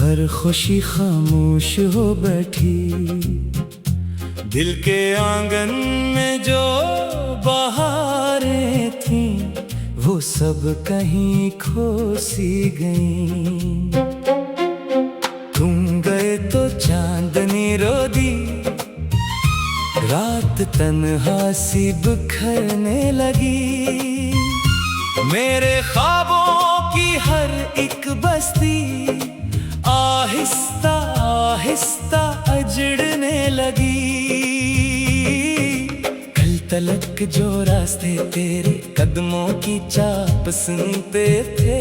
हर खुशी खामोश हो बैठी। दिल के आंगन में जो बहारें थीं वो सब कहीं खो सी गईं। तुम गए तो चांदनी रो दी, रात तन्हा सी बिखरने लगी। मेरे ख्वाबों की हर एक बस्ती आहिस्ता आहिस्ता अजड़ने लगी। कल तलक जो रास्ते तेरे कदमों की चाप सुनते थे,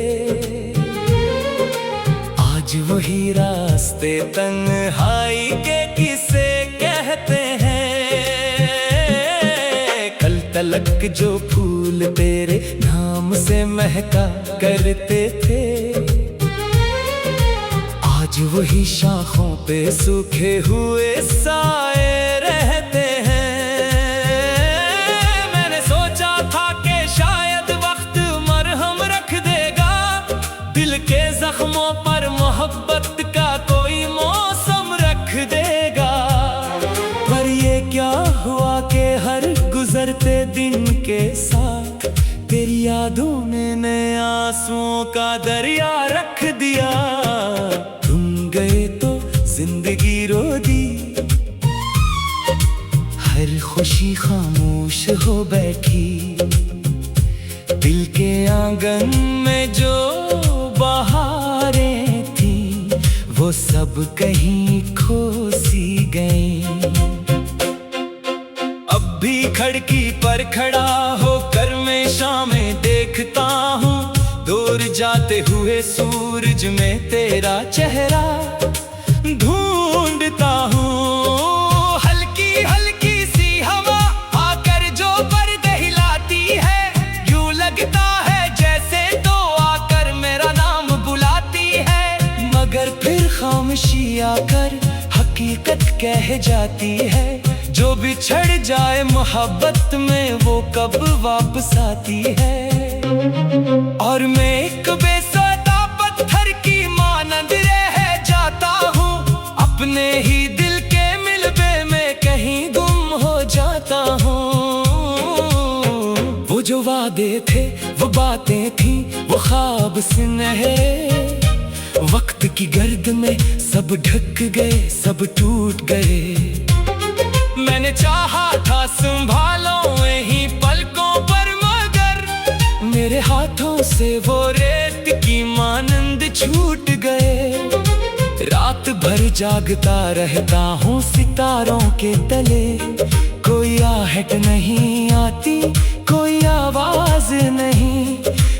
आज वही रास्ते तन्हाई के किसे कहते हैं। कल तलक जो फूल तेरे नाम से महका करते थे, आज वही शाखों पे सूखे हुए साए रहते हैं। मैंने सोचा था कि शायद वक्त मरहम रख देगा, दिल के जख्मों पर मोहब्बत का कोई मौसम रख देगा। पर ये क्या हुआ कि हर गुजरते दिन के साथ तेरी यादों ने नए आंसुओं का दरिया रख दिया। तुम गए तो जिंदगी रो दी, हर खुशी खामोश हो बैठी। दिल के आंगन में जो बहारें थीं वो सब कहीं खो सी गईं। अब भी खिड़की पर खड़ा होकर मैं शामें देखता हूँ, दूर जाते हुए सूरज में तेरा चेहरा ढूंढता हूँ। हल्की हल्की सी हवा आकर जो पर्दे हिलाती है, यूं लगता है जैसे तो आकर मेरा नाम बुलाती है। मगर फिर खामोशी आकर हकीकत कह जाती है, जो बिछड़ जाए मोहब्बत में वो कब वापस आती है। और मैं एक बेसुरा पत्थर की मानंद रह जाता हूँ, अपने ही दिल के मिलबे में कहीं गुम हो जाता हूँ। वो जो वादे थे वो बातें थी वो ख्वाब सुनहरे, वक्त की गर्द में सब ढक गए सब टूट गए। मैंने चाहा था संभालो यहीं पलकों पर, मगर मेरे हाथों से वो रेत की मानंद छूट गए। रात भर जागता रहता हूँ सितारों के तले, कोई आहट नहीं आती कोई आवाज नहीं,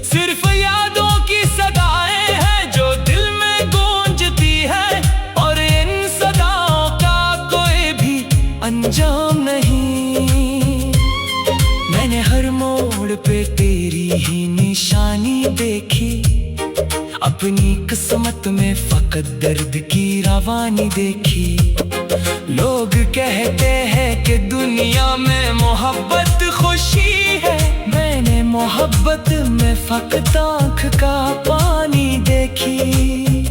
सिर्फ यादों की सदाएं हैं जो दिल में गूंजती है। और इन सदाओं का कोई भी अंजाम नहीं। मैंने हर मोड़ पे तेरी ही निशानी देखी, अपनी किस्मत में फकत दर्द की रवानी देखी। लोग कहते हैं कि दुनिया में मोहब्बत खुशी है, मैंने मोहब्बत में फकत आँख का पानी देखी।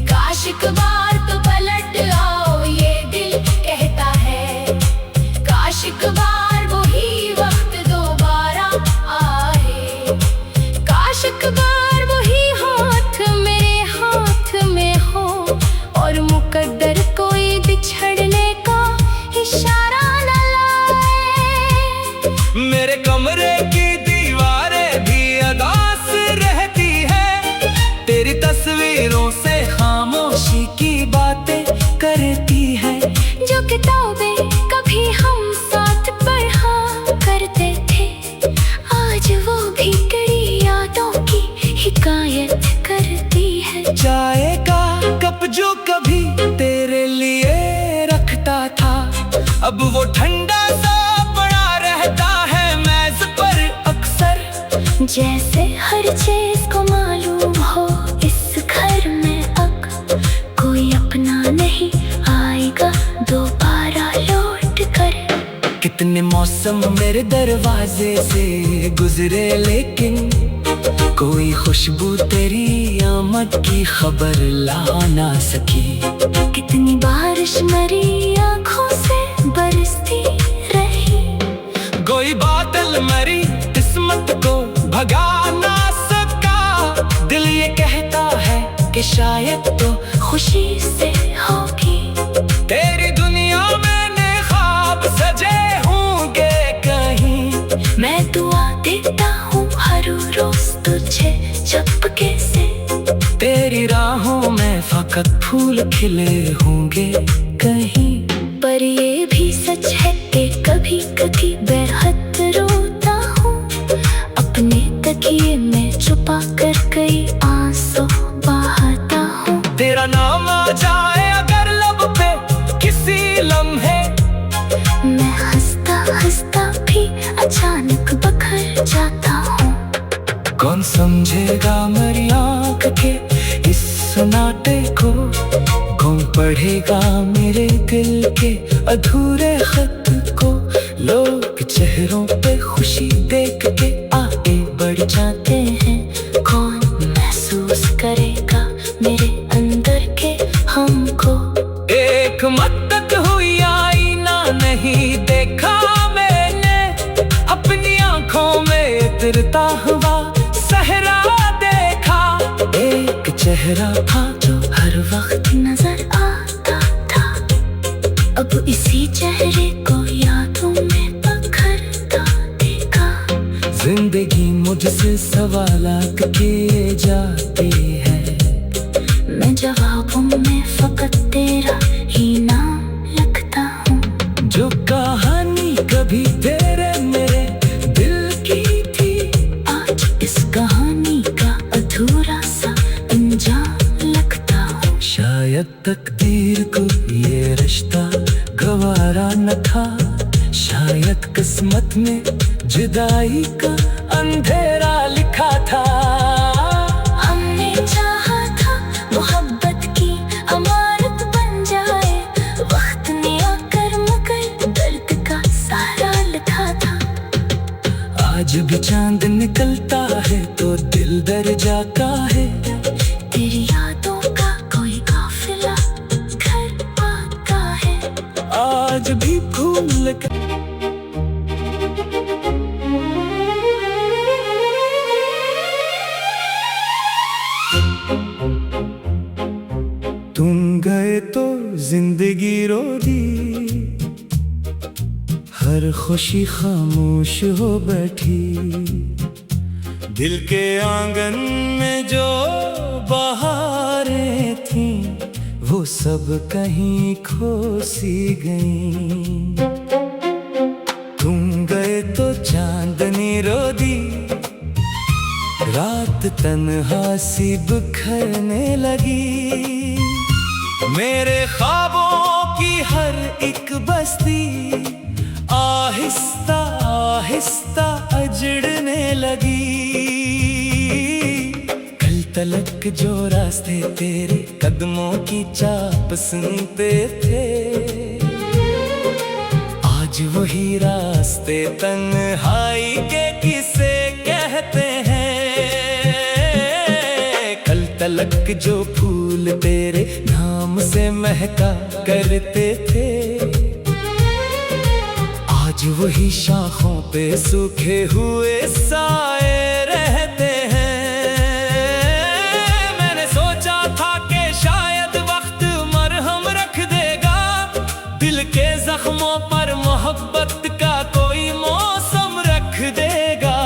काश एक बार तो पलट आओ ये दिल कहता है, काश एक बार वही वक्त दोबारा आए। काश एक बार वही हाथ मेरे हाथ में हो, और मुकद्दर कोई बिछड़ने का इशारा न लाए। मेरे कमरे की दीवारें भी अदास रहती है, तेरी तस्वीरों से खामोशी की बातें करती है। जो किताबें कभी हम साथ पढ़ा करते थे, आज वो भी कड़ी यादों की हिकायत करती है। चाय का कप जो कभी तेरे लिए रखता था, अब वो ठंडा सा पड़ा रहता है मेज पर अक्सर। जैसे हर चीज को मालूम हो इस घर में अब कोई अपना नहीं आएगा दोबारा लौट कर। कितने मौसम मेरे दरवाजे से गुजरे लेकिन कोई खुशबू तेरी आमद की खबर ला ना सकी। कितनी बारिश मेरी आंखों से बरसती रही, कोई बादल मेरी किस्मत को भगा ना सका। दिल ये कहता है कि शायद तो खुशी से होगी। तेरी दुनिया मैंने ख्वाब सजे होंगे कहीं। मैं दुआ देता हूँ हर रोज तुझे चुपके से। तेरी राहों में फकत फूल खिले होंगे कहीं। पर ये भी सच है कि कभी कभी बेहद रोता हूँ, अपने तकिए में छुपा कर कई आंसू बहाता हूँ। तेरा नाम आ जाए अगर लब पे किसी लम्हे, मैं हंसता हंसता भी अचानक बखर जाता हूँ। कौन समझेगा मेरी आँख के इस सन्नाटे को, कौन पढ़ेगा मेरे दिल के अधूरे खत को। लोग चेहरों पे खुशी देख के आगे बढ़ जाते हैं, कौन महसूस करेगा मेरे अंदर के हमको। एक मद्दत हुई आईना नहीं देखा मैंने, अपनी आंखों में उतरता हुआ सहरा देखा। एक चेहरा था जो हर वक्त नजर आता था, अब इसी चेहरे को यादों में पकड़ता देखा। जिंदगी मुझसे सवालात किए जाती है, मैं जवाबों में फकत तेरा ही नाम लिखता हूँ। जो कहानी कभी तेरे मेरे दिल की थी, आज इस कहानी का अधूरा सा अंजाम लगता हूँ। शायद तकदीर को ये रिश्ता गवारा न था, शायद किस्मत में जुदाई का अंधेरा लिखा था। हमने चाहा था मोहब्बत की अमानत बन जाए, वक्त ने आकर मगर दर्द का सहारा लिखा था। आज भी चांद निकलता है तो दिल दर जाता है, तेरी यादों का कोई काफिला घर आता है। आज भी भूल कर तुम गए तो जिंदगी रो दी, हर खुशी खामोश हो बैठी। दिल के आंगन में जो बहारें थीं, वो सब कहीं खो सी गईं। तुम गए तो चांदनी रो दी, रात तन्हा सी बिखरने लगी। मेरे ख्वाबों की हर एक बस्ती आहिस्ता आहिस्ता अजड़ने लगी। कल तलक जो रास्ते तेरे कदमों की चाप सुनते थे, आज वही रास्ते तन्हाई के किसे कहते हैं। कल तलक जो फूल तेरे नाम से महका करते थे, आज वही शाखों पे सूखे हुए साए रहते हैं। मैंने सोचा था कि शायद वक्त मरहम रख देगा, दिल के जख्मों पर मोहब्बत का कोई मौसम रख देगा।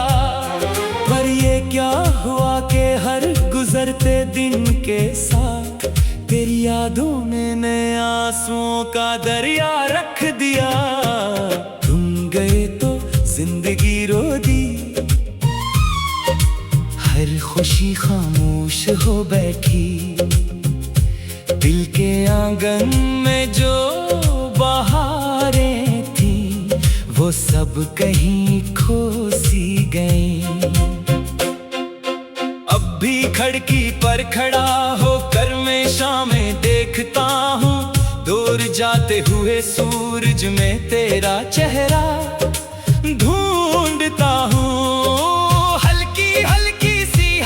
पर ये क्या हुआ कि हर गुजरते दिन के साथ तेरी यादों ने नए आंसुओं का दरिया रख दिया। तुम गए तो जिंदगी रो दी, हर खुशी खामोश हो बैठी। दिल के आंगन में जो बहारें थी, वो सब कहीं खो सी गईं। अब भी खिड़की पर खड़ा होकर मैं शामें देखता हूँ, दूर जाते हुए सूरज में तेरा चेहरा ढूंढता हूँ। हल्की हल्की सी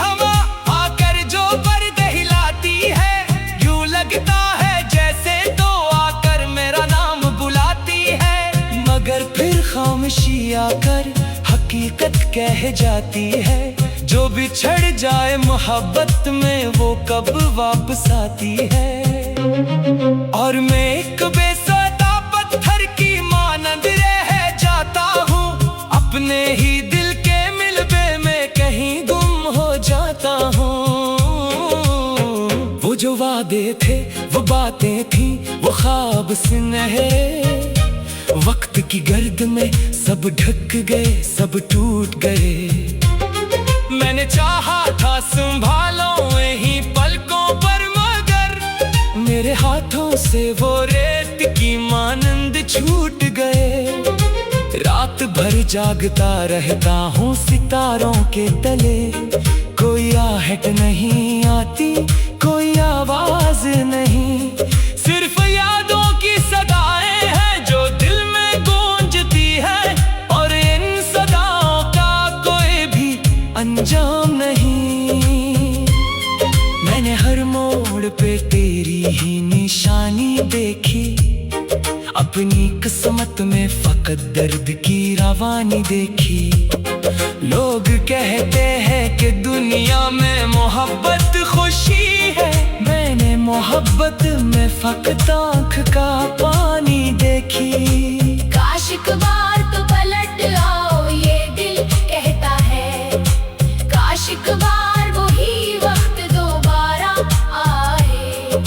आकर हकीकत कह जाती है। जो बिछड़ जाए मोहब्बत में वो कब वापस आती है। और मैं एक बेसुधा पत्थर की मानंद रह जाता हूँ। अपने ही दिल के मिलबे में कहीं गुम हो जाता हूँ। वो जो वादे थे वो बातें थी वो ख्वाब सुनहरे। वक्त की गर्द में सब ढक गए सब टूट गए। मैंने चाहा था संभालो यहीं पलकों पर मगर मेरे हाथों से वो रेत की मानंद छूट गए। रात भर जागता रहता हूँ सितारों के तले। कोई आहट नहीं आती कोई आवाज नहीं। सिर्फ यादों की सदाएं हैं जो दिल में गूंजती है। और इन सदाओं का कोई भी अंजाम नहीं। मैंने हर मोड़ पे तेरी ही निशानी देखी। अपनी किस्मत में फकत दर्द की रवानी देखी। लोग कहते हैं कि दुनिया में मोहब्बत खुशी है। मैंने मोहब्बत में फकत आँख का पानी देखी। काश एक बार तो पलट आओ ये दिल कहता है। काश एक बार वही वक्त दोबारा आए।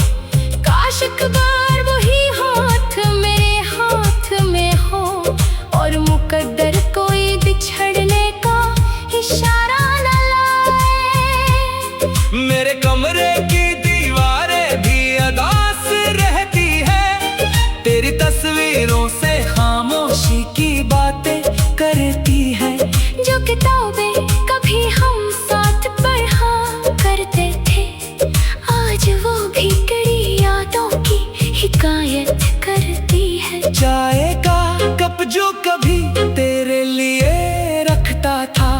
काश एक बार वही हाथ मेरे हाथ में हो। और मुकद्दर कोई बिछड़ने का इशारा न लाए। मेरे कमरे की दीवारें भी अदास रहती है। तेरी तस्वीरों से खामोशी की बातें करती है। जो किताबें कभी हम साथ पढ़ा करते थे आज वो भी कड़ी यादों की हिकायत करती है। चाय का कप जो कभी तेरे लिए रखता था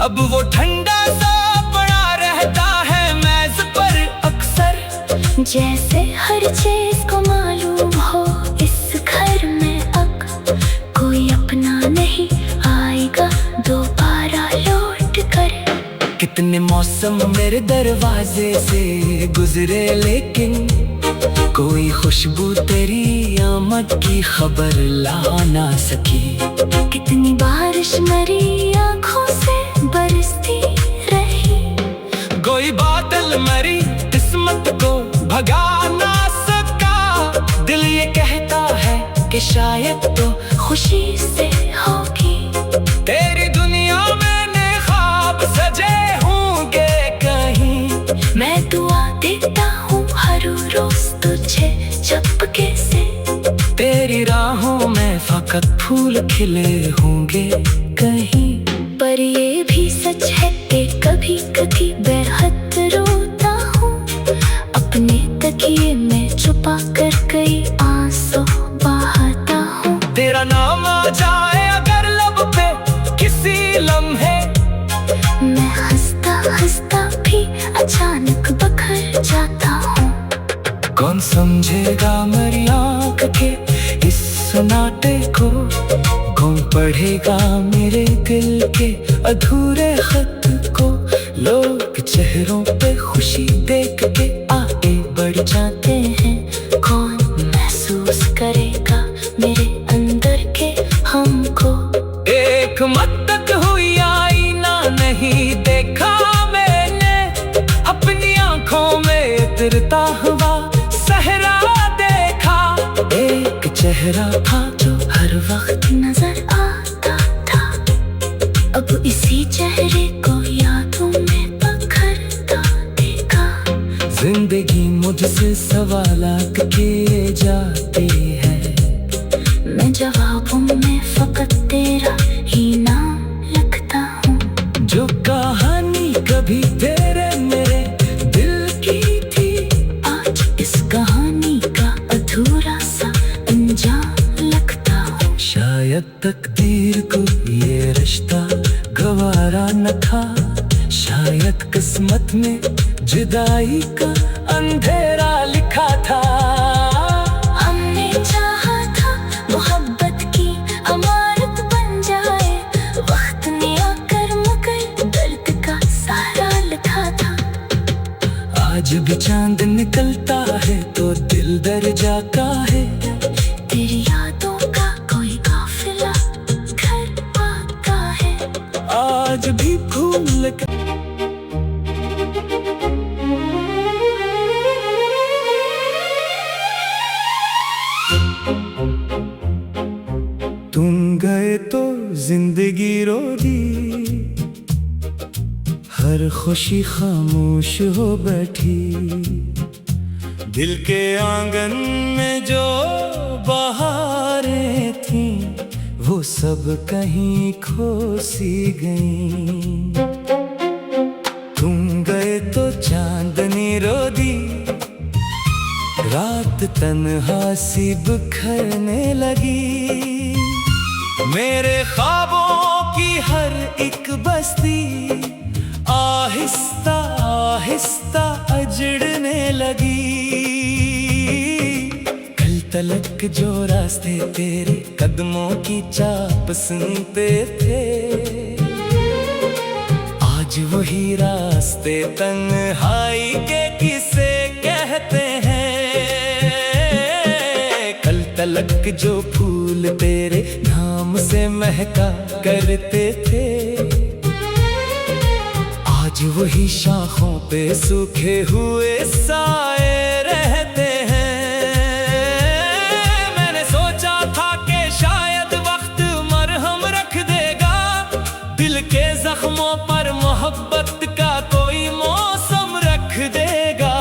अब वो ठंडा सा पड़ा रहता है मेज पर अक्सर। जैसे हर चीज को मालूम हो इस घर में अब कोई अपना नहीं आएगा दोबारा लौट कर। कितने मौसम मेरे दरवाजे से गुजरे लेकिन कोई खुशबू तेरी आमद की खबर ला ना सकी। कितनी बारिश मेरी आँखों से बरसती रही। कोई बादल मेरी किस्मत को भगा ना सका। दिल ये कहता है कि शायद तो खुशी से होगी। तेरी दुनिया में ख्वाब सजे होंगे कहीं। मैं दुआ देता हूँ हर रोज तुझे चुपके से। तेरी राहों में फकत फूल खिले होंगे कहीं। पर ये भी सच है कि कभी कभी बेहद रोता हूँ। अपने तकिए में छुपा कर कई आंसू बहाता हूँ। तेरा नाम आ जाए अगर लब पे किसी लम्हे। मैं हंसता हंसता भी अचानक बखर जाता हूँ। कौन समझेगा मेरी आँख के इस सन्नाटे को। कौन पढ़ेगा मेरे दिल के अधूरे खत को। लोग चेहरों पे खुशी देख के आगे बढ़ जाते हैं। कौन महसूस करेगा मेरे अंदर के हमको। एक मद्दत हुई आईना नहीं देखा मैंने। अपनी आँखों में उतरता हुआ सहरा देखा। एक चेहरा था जो हर वक्त नजर आता था। अब इसी चेहरे को यादों में पकड़ता देखा। जिंदगी मुझसे सवालात किए जाती है। मैं जवाबों में फकत तेरा ही नाम लिखता हूँ। जो कहानी कभी तेरे मेरे दिल की थी आज इस कहानी का अधूरा सा अंजाम लगता हूँ। शायद तकदीर को ये रिश्ता गवारा न था। शायद किस्मत में जुदाई का अंधेरा लिखा था। हमने चाहा था मोहब्बत की अमानत बन जाए। गए तो जिंदगी रो दी, हर खुशी खामोश हो बैठी। दिल के आंगन में जो बहारें थीं, वो सब कहीं खो सी गईं। तुम गए तो चांदनी रो दी, रात तन्हा सी बिखरने लगी। मेरे ख्वाबों की हर एक बस्ती आहिस्ता आहिस्ता अजड़ने लगी। कल तलक जो रास्ते तेरे कदमों की चाप सुनते थे, आज वही रास्ते तन्हाई के किसे कहते हैं। कल तलक जो फूल तेरे नाम से महका करते थे, आज वही शाखों पे सूखे हुए साए रहते हैं। मैंने सोचा था कि शायद वक्त मरहम रख देगा, दिल के जख्मों पर मोहब्बत का कोई मौसम रख देगा।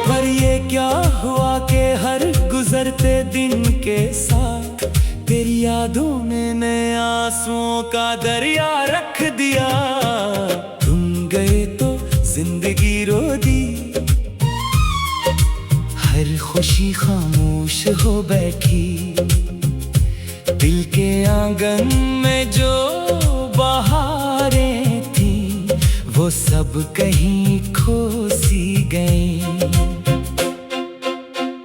पर ये क्या हुआ कि हर गुजरते दिन के साथ तेरी यादों ने नए आंसुओं का दरिया रख दिया। तुम गए तो जिंदगी रो दी, हर खुशी खामोश हो बैठी। दिल के आंगन में जो बहारें थी, वो सब कहीं खो सी गई।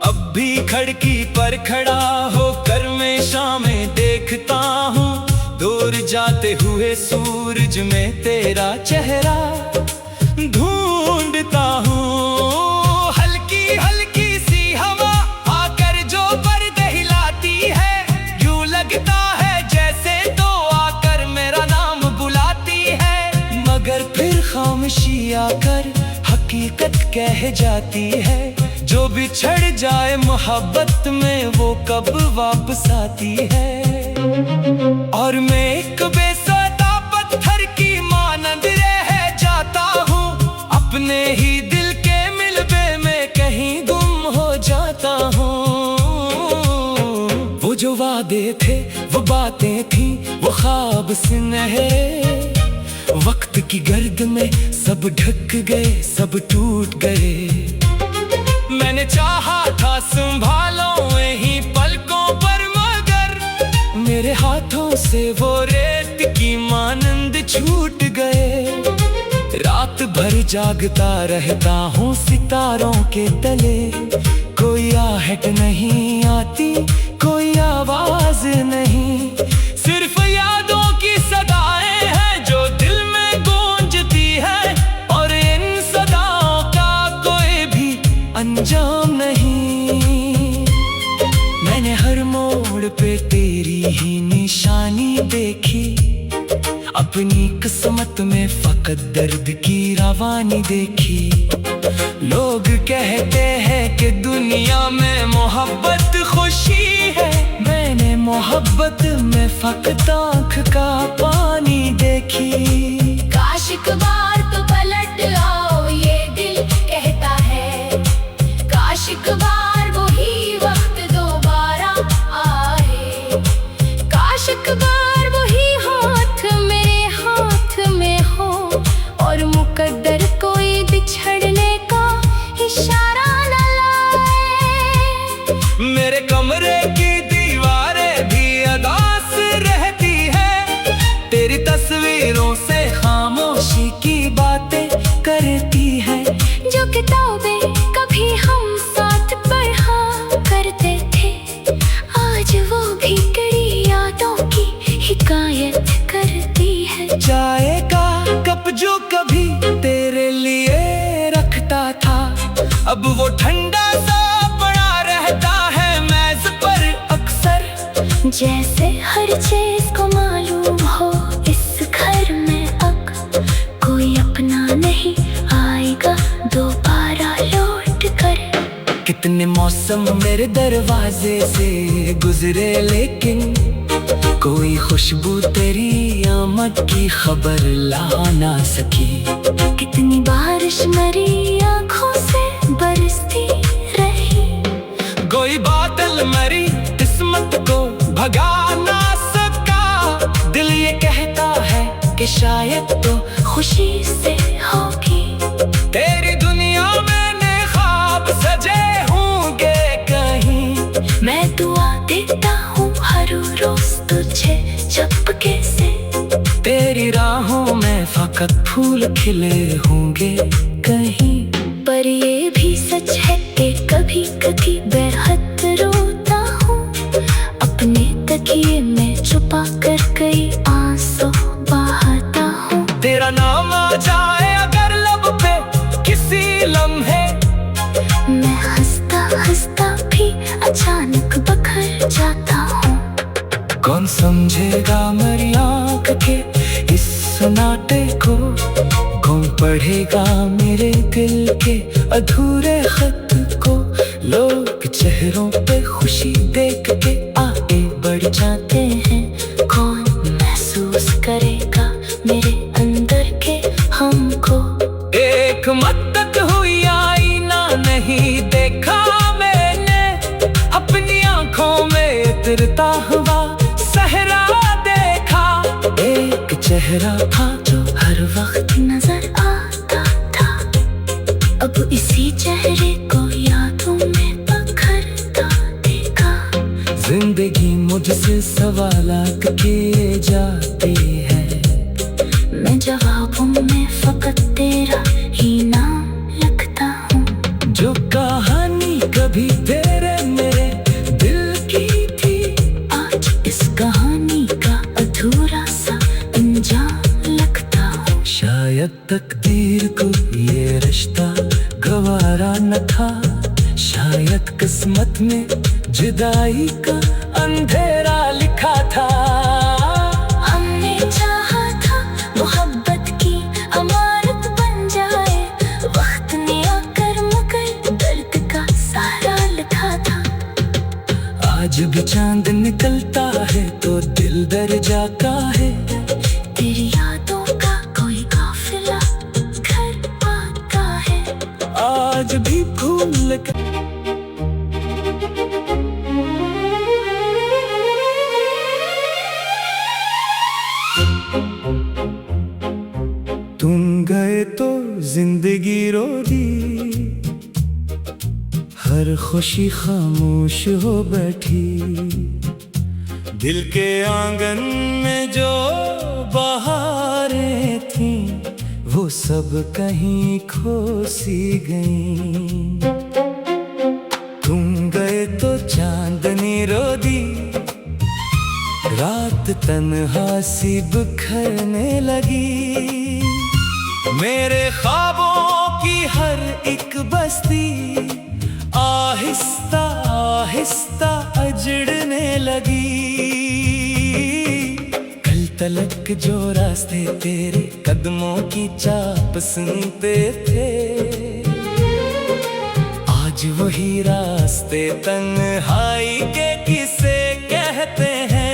अब भी खिड़की पर खड़ा होकर मैं शामें देखता हूँ, दूर जाते हुए सूरज में तेरा चेहरा ढूंढता हूँ। हल्की हल्की सी हवा आकर जो पर्दे हिलाती है, यूं लगता है जैसे तो आकर मेरा नाम बुलाती है। मगर फिर खामोशी आकर हकीकत कह जाती है, जो बिछड़ जाए मोहब्बत में वो कब वापस आती है। और मैं एक बेसुरा पत्थर की मानंद रह जाता हूँ, अपने ही दिल के मिलबे में कहीं गुम हो जाता हूँ। वो जो वादे थे, वो बातें थी, वो ख्वाब सुनहरे, वक्त की गर्द में सब ढक गए, सब टूट गए। मैंने चाहा था संभालो यहीं पलकों पर, मगर मेरे हाथों से वो रेत की मानंद छूट गए। रात भर जागता रहता हूँ सितारों के तले, कोई आहट नहीं आती, कोई आवाज नहीं, सिर्फ यादों की सदाएं हैं जो दिल में गूंजती है। और इन सदाओं का कोई भी अंजाम नहीं। मैंने हर मोड़ पे तेरी ही निशानी देखी, अपनी किस्मत में फकत दर्द की रवानी देखी। लोग कहते हैं कि दुनिया में मोहब्बत खुशी है, मैंने मोहब्बत में फकत आँख का पानी देखी। काश एक बार तो पलट आओ ये दिल कहता है, काश एक बार वही वक्त दोबारा आए, काश एक बार वही हाथ मेरे हाथ में हो, और मुकद्दर कोई बिछड़ने का इशारा न लाए। मेरे कमरे की दीवारें भी अदास रहती है, तेरी तस्वीरों से खामोशी की बातें करती है। जो किताबें कभी हम साथ पढ़ा करते थे, आज वो भी कड़ी यादों की हिकायत करती है। चाय का कप जो कभी तेरे लिए रखता था, अब वो ठंडा सा पड़ा रहता है मेज पर अक्सर। जैसे हर चीज को मालूम हो इस घर में अब कोई अपना नहीं आएगा दोबारा लौट कर। कितने मौसम मेरे दरवाजे से गुजरे, लेकिन कोई खुशबू तेरी आमद की खबर ला ना सकी। कितनी बारिश मेरी आंखों से बरसती रही, कोई बादल मेरी किस्मत को भगा ना सका। दिल ये कहता है कि शायद तो खुशी से होगी। तेरी दुनिया में ख्वाब सजे होंगे कहीं। मैं दुआ देता हूँ हर रोज तुझे चुपके से। तेरी राहों में फकत फूल खिले होंगे कहीं। पर ये भी सच है कि कभी कभी बेहद रोता हूँ, अपने तकिए में छुपा कर कई आंसू बहाता हूँ। तेरा नाम आ जाए अगर लब पे किसी लम्हे, मैं हंसता हंसता भी अचानक बखर जाता हूँ। कौन समझेगा मेरी आँख के इस सन्नाटे को, कौन पढ़ेगा मेरे दिल के अधूरे खत को। लोग चेहरों पे खुशी देख के आगे बढ़ जाते हैं, कौन महसूस करेगा मेरे अंदर के हमको। एक मद्दत हुई आईना नहीं देखा मैंने, अपनी आंखों में उतरता हुआ सहरा देखा। एक चेहरा था जो हर वक्त नजर आता था, अब इसी चेहरे को यादों में बखरता देखा। जिंदगी मुझसे सवालात किए जाती है, मैं जवाबों में फकत तेरा ही नाम लिखता हूँ। जो कहानी कभी तेरे मेरे दिल की थी, आज इस कहानी का अधूरा सा अंजाम लगता हूँ। शायद तकदीर को ये रिश्ता गवारा न था, शायद किस्मत में जुदाई का अंधेरा लिखा था। हमने चाहा था मोहब्बत की अमानत बन जाए, वक्त ने आकर मगर दर्द का सहारा लिखा था। आज भी चांद निकलता है तो दिल डर जाता है, तेरी यादों का कोई काफिला घर आता है। आज भी भूल कर तुम गए तो जिंदगी रो दी, हर खुशी खामोश हो बैठी। दिल के आंगन में जो बहारें थीं, वो सब कहीं खो सी गईं। तुम गए तो चांदनी रो दी, रात तन्हा सी बिखरने लगी। मेरे ख्वाबों की हर एक बस्ती आहिस्ता आहिस्ता अजड़ने लगी। कल तलक जो रास्ते तेरे कदमों की चाप सुनते थे, आज वही रास्ते तन्हाई के किसे कहते हैं।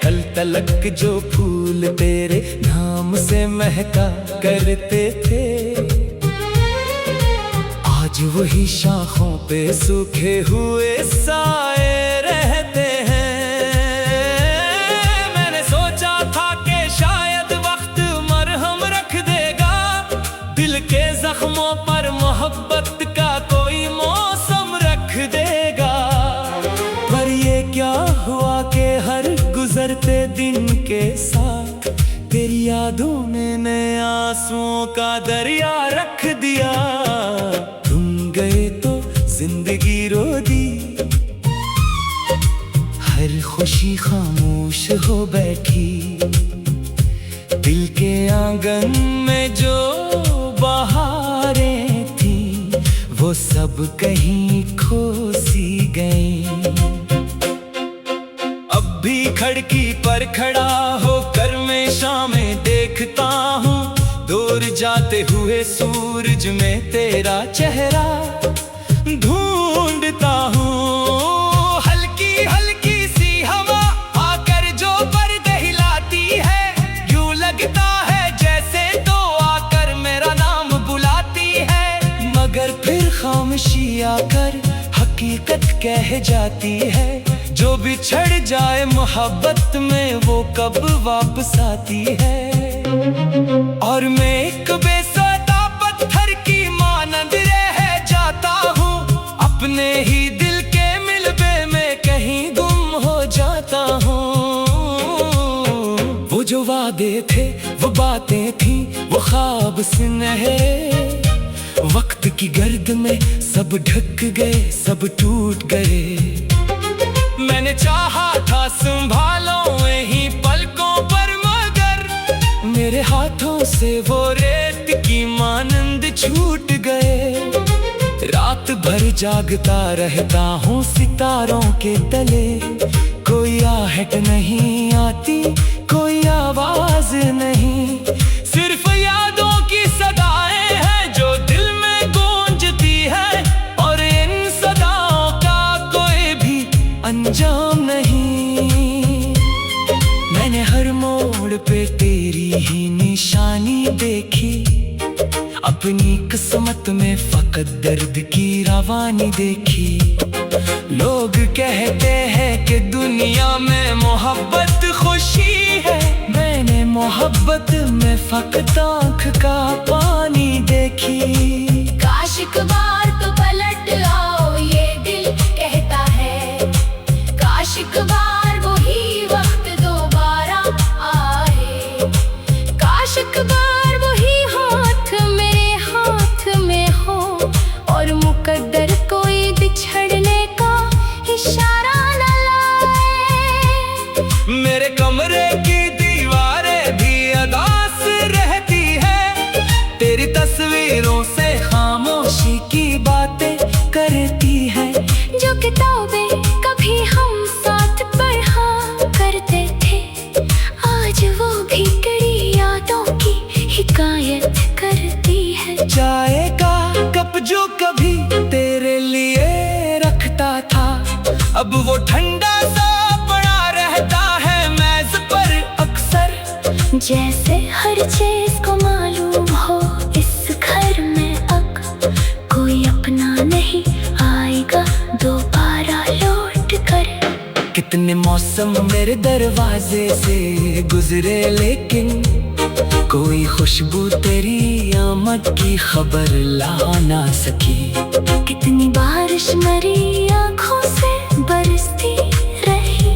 कल तलक जो फूल तेरे नाम से महका करते थे, आज वही शाखों पे सूखे हुए साए रहते हैं। मैंने सोचा था कि शायद वक्त मरहम रख देगा, दिल के जख्मों पर मोहब्बत का कोई मौसम रख देगा। पर ये क्या हुआ कि हर गुजरते दिन के साथ तेरी यादों ने नए आंसुओं का दरिया रख दिया। तुम गए तो जिंदगी रो दी, हर खुशी खामोश हो बैठी। दिल के आंगन में जो बहारें थी, वो सब कहीं खो सी गई। अब भी खिड़की पर खड़ा होकर मैं शामें देखता हूँ, दूर जाते हुए सूरज में तेरा चेहरा ढूंढता हूँ। हल्की हल्की आकर हकीकत कह जाती है। जो बिछड़ जाए मोहब्बत में वो कब वापस आती है। और मैं एक बेसुरा पत्थर की मानंद रह जाता हूँ, अपने ही दिल के मिलबे में कहीं गुम हो जाता हूँ। वो जो वादे थे वो बातें थी वो ख्वाब से नहीं, वक्त की गर्द में सब ढक गए सब टूट गए। मैंने चाहा था संभालो यहीं पलकों पर, मगर मेरे हाथों से वो रेत की मानंद छूट गए। रात भर जागता रहता हूँ सितारों के तले, कोई आहट नहीं आती कोई आवाज नहीं, सिर्फ यादों की सदाएं हैं जो दिल में गूंजती है। और इन सदाओं का कोई भी अंजाम नहीं। मैंने हर मोड़ पे तेरी ही निशानी देखी, अपनी किस्मत में फकत दर्द की रवानी देखी। लोग कहते हैं कि दुनिया में मोहब्बत खुशी है, मैंने मोहब्बत में फकत आँख का पानी देखी। काश एक बार तो पलट आओ ये दिल कहता है, काश एक बार वही वक्त दोबारा आए, काश एक बार वही हाथ मेरे हाथ में हो, और मुकद्दर कोई बिछड़ने का इशारा न लाए। मेरे कमरे की दीवारें भी अदास रहती है, तेरी तस्वीरों से खामोशी की बातें करती है। जो किताबें कभी हम साथ पढ़ा करते थे, आज वो भी कड़ी यादों की हिकायत करती है। चाय का कप जो कभी तेरे लिए रखता था, अब वो ठंडा सा पड़ा रहता है मेज पर अक्सर। जैसे हर चीज को मालूम हो इस घर में अब कोई अपना नहीं आएगा दोबारा लौट कर। कितने मौसम मेरे दरवाजे से गुजरे लेकिन कोई खुशबू तेरी आमद की खबर ला ना सकी। कितनी बारिश मेरी आँखों से बरसती रही,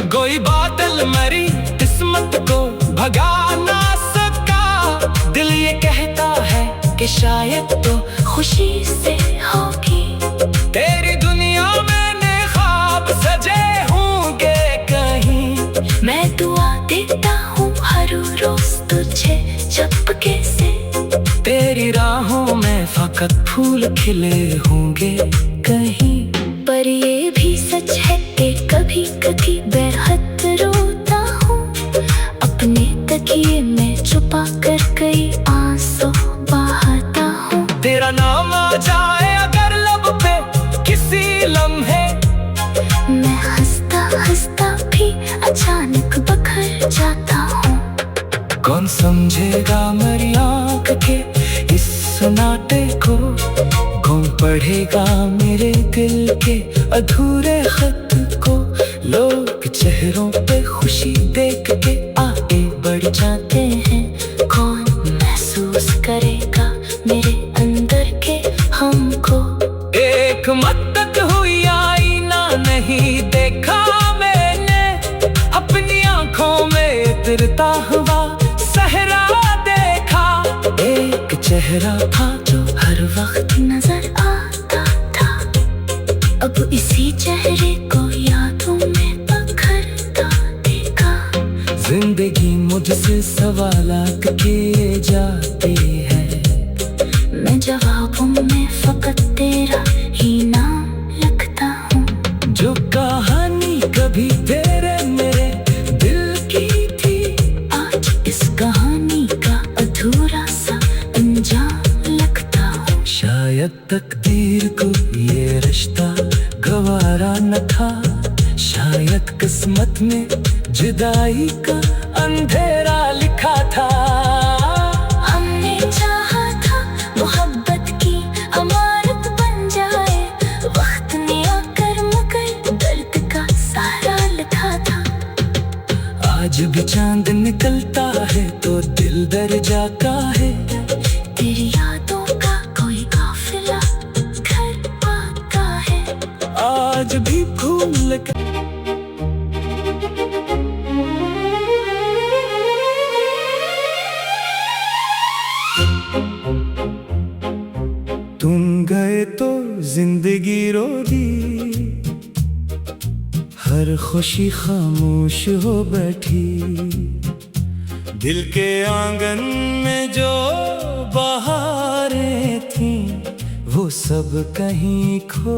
कोई बादल मेरी किस्मत को भगा ना सका। दिल ये कहता है कि शायद तो खुशी से होगी। तेरी दुनिया में ख्वाब सजे होंगे कहीं। मैं दुआ देता हूँ हर रोज तुझे चुपके से, तेरी राहों में फकत फूल खिले होंगे कहीं। पर ये भी सच है कि कभी कभी बेहद रोता हूँ, अपने तकिए में छुपा कर कई आंसू बहाता हूँ। तेरा नाम आ जाए अगर लब पे किसी लम्हे, मैं हंसता हंसता भी अचानक बखर जाता हूँ। कौन समझेगा मेरी आँख के इस सन्नाटे को, कौन पढ़ेगा मेरे दिल के अधूरे खत को। लोग चेहरों पे खुशी देख के आगे बढ़ जाते हैं, कौन महसूस करेगा मेरे अंदर के हमको। एक मद्दत हुई आईना नहीं देखा मैंने, अपनी आँखों में उतरता हुआ सहरा देखा। एक चेहरा था जो हर वक्त नजर आता था, अब इसी चेहरे को यादों में पकड़ता देखा। जिंदगी मुझसे सवालात किए जाती है, मैं जवाबों में फकत तेरा ही नाम लिखता हूँ। जो कहानी कभी तेरे मेरे दिल की थी, आज इस कहानी का अधूरा सा अंजाम लगता हूँ। शायद तकदीर को ये रिश्ता गवारा न था, शायद किस्मत में जुदाई का अंधेरा लिखा था। हमने चाहा था मोहब्बत की अमानत बन जाए, भूल कर। तुम गए तो जिंदगी रो दी, हर खुशी खामोश हो बैठी। दिल के आंगन में जो बहारें थीं वो सब कहीं खो